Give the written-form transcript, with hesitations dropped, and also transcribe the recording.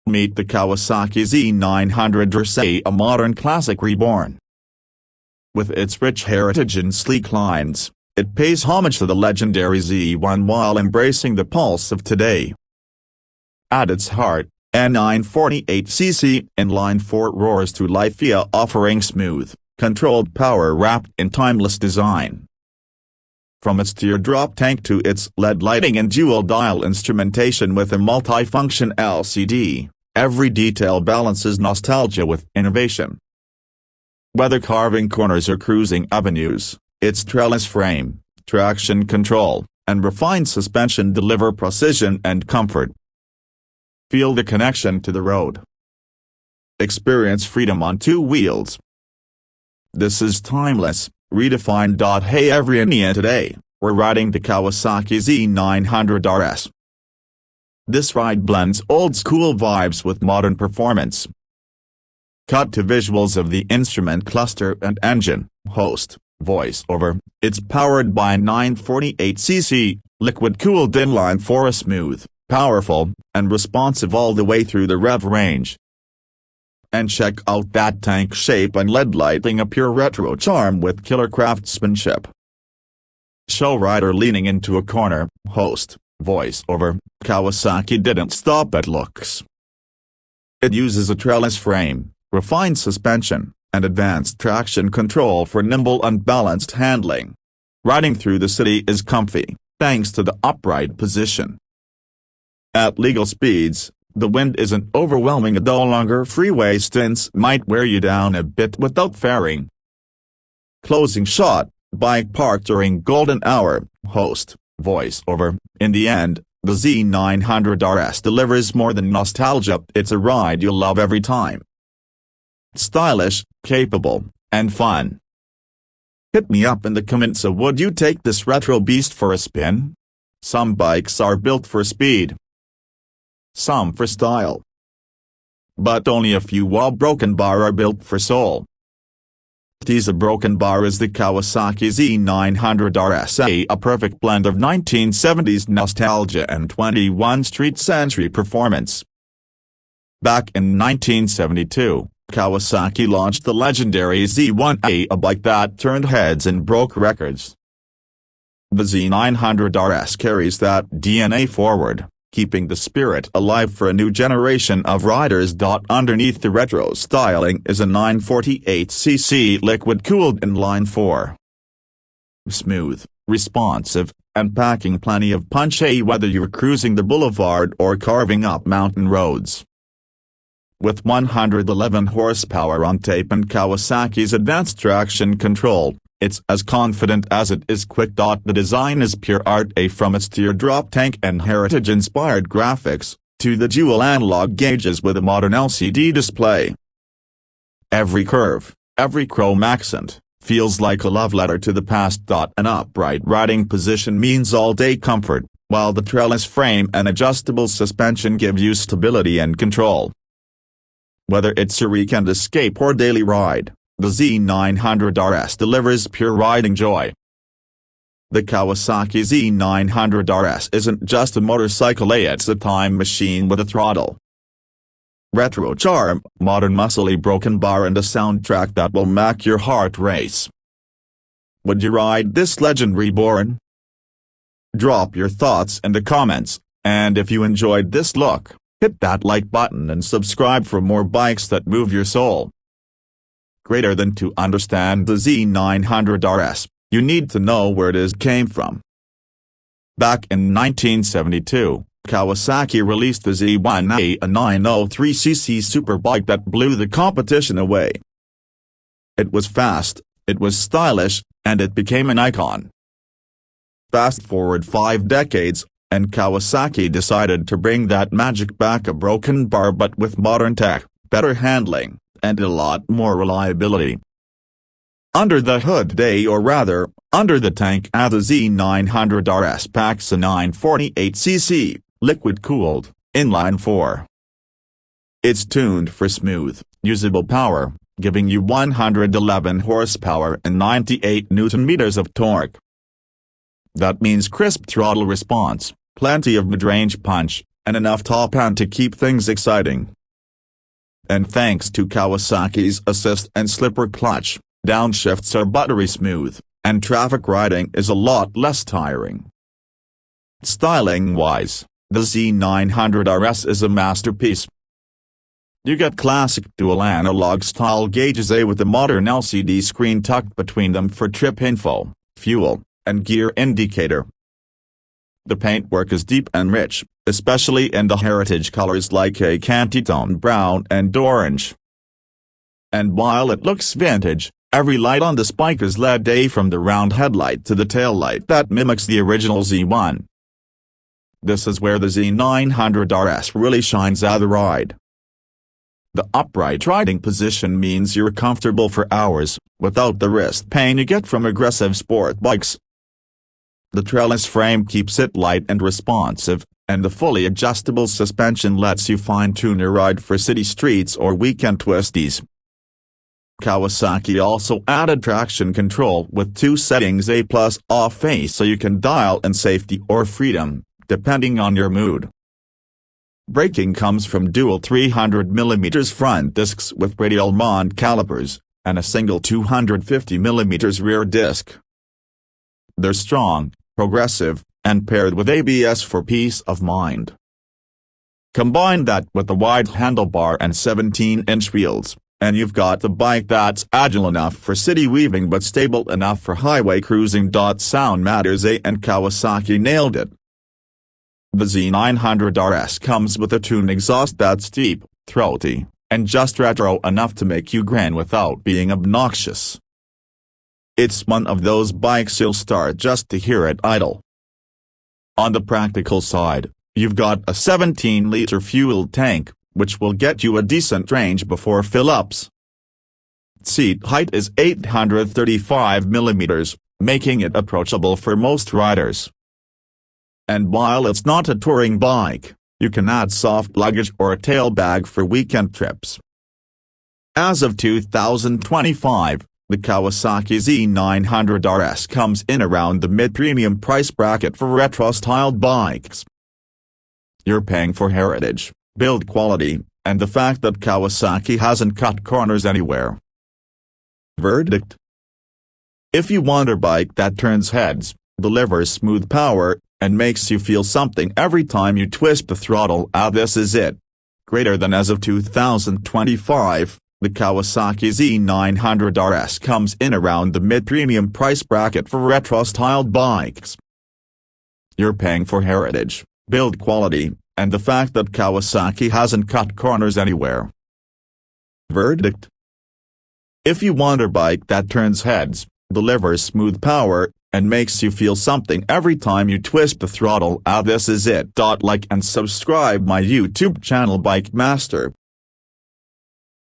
Meet the Kawasaki Z900RS, a modern classic reborn. With its rich heritage and sleek lines, it pays homage to the legendary Z1 while embracing the pulse of today. At its heart, a 948cc inline-4 roars to life via offering smooth, controlled power wrapped in timeless design. From its teardrop tank to its LED lighting and dual-dial instrumentation with a multifunction LCD, every detail balances nostalgia with innovation. Whether carving corners or cruising avenues, its trellis frame, traction control, and refined suspension deliver precision and comfort. Feel the connection to the road. Experience freedom on two wheels. This is timeless, redefined. Hey every Indian, today, we're riding the Kawasaki Z900RS. This ride blends old-school vibes with modern performance. Cut to visuals of the instrument cluster and engine, host, voiceover. It's powered by a 948cc, liquid-cooled inline-4, smooth, powerful, and responsive all the way through the rev range. And check out that tank shape and LED lighting, a pure retro charm with killer craftsmanship. Show rider leaning into a corner, host, voiceover. Kawasaki didn't stop at looks. It uses a trellis frame, refined suspension, and advanced traction control for nimble unbalanced handling. Riding through the city is comfy, thanks to the upright position. At legal speeds, the wind isn't overwhelming. No longer freeway stints might wear you down a bit without fairing. Closing shot, bike parked during golden hour, host, voiceover. In the end, the Z900RS delivers more than nostalgia, it's a ride you'll love every time. Stylish, capable, and fun. Hit me up in the comments. So would you take this retro beast for a spin? Some bikes are built for speed, some for style, but only a few broken bar are built for soul. A broken bar is the Kawasaki Z900RS, a perfect blend of 1970s nostalgia and 21st street century performance. Back in 1972, Kawasaki launched the legendary Z1, a bike that turned heads and broke records. The Z900RS carries that DNA forward, keeping the spirit alive for a new generation of riders. Underneath the retro styling is a 948cc liquid-cooled inline-4. Smooth, responsive, and packing plenty of punch, whether you're cruising the boulevard or carving up mountain roads. With 111 horsepower on tape and Kawasaki's advanced traction control, it's as confident as it is quick. The design is pure art, from its teardrop tank and heritage-inspired graphics, to the dual analog gauges with a modern LCD display. Every curve, every chrome accent, feels like a love letter to the past. An upright riding position means all-day comfort, while the trellis frame and adjustable suspension give you stability and control. Whether it's your weekend escape or daily ride, the Z900RS delivers pure riding joy. The Kawasaki Z900RS isn't just a motorcycle, it's a time machine with a throttle. Retro charm, modern muscly broken bar, and a soundtrack that will make your heart race. Would you ride this legend reborn? Drop your thoughts in the comments, and if you enjoyed this look, hit that like button and subscribe for more bikes that move your soul. Greater than to understand the Z900RS, you need to know where it came from. Back in 1972, Kawasaki released the Z1, a 903cc superbike that blew the competition away. It was fast, it was stylish, and it became an icon. Fast forward 5 decades, and Kawasaki decided to bring that magic back, a broken bar but with modern tech, better handling, and a lot more reliability. Under the hood or rather, under the tank, the Z900RS packs a 948cc, liquid-cooled, inline-4. It's tuned for smooth, usable power, giving you 111 horsepower and 98 Nm of torque. That means crisp throttle response, plenty of mid-range punch, and enough top end to keep things exciting. and thanks to Kawasaki's assist and slipper clutch, downshifts are buttery smooth, and traffic riding is a lot less tiring. Styling-wise, the Z900RS is a masterpiece. You get classic dual analog style gauges with a modern LCD screen tucked between them for trip info, fuel, and gear indicator. The paintwork is deep and rich, especially in the heritage colors like a candy tone brown and orange. And while it looks vintage, every light on this bike is LED from the round headlight to the taillight that mimics the original Z1. This is where the Z900RS really shines at the ride. The upright riding position means you're comfortable for hours, without the wrist pain you get from aggressive sport bikes. The trellis frame keeps it light and responsive, and the fully adjustable suspension lets you fine-tune your ride for city streets or weekend twisties. Kawasaki also added traction control with 2 settings: A+ off-A, so you can dial in safety or freedom, depending on your mood. Braking comes from dual 300mm front discs with radial mount calipers, and a single 250mm rear disc. They're strong, progressive, and paired with ABS for peace of mind. Combine that with a wide handlebar and 17-inch wheels, and you've got the bike that's agile enough for city weaving but stable enough for highway cruising. Sound matters, and Kawasaki nailed it. The Z900RS comes with a tuned exhaust that's deep, throaty, and just retro enough to make you grin without being obnoxious. It's one of those bikes you'll start just to hear it idle. On the practical side, you've got a 17-liter fuel tank, which will get you a decent range before fill-ups. Seat height is 835mm, making it approachable for most riders. And while it's not a touring bike, you can add soft luggage or a tail bag for weekend trips. As of 2025, the Kawasaki Z900RS comes in around the mid-premium price bracket for retro-styled bikes. You're paying for heritage, build quality, and the fact that Kawasaki hasn't cut corners anywhere. Verdict: if you want a bike that turns heads, delivers smooth power, and makes you feel something every time you twist the throttle, this is it. Greater than as of 2025, the Kawasaki Z900RS comes in around the mid-premium price bracket for retro-styled bikes. You're paying for heritage, build quality, and the fact that Kawasaki hasn't cut corners anywhere. Verdict: if you want a bike that turns heads, delivers smooth power, and makes you feel something every time you twist the throttle, this is it. Like and subscribe my YouTube channel Bike Master.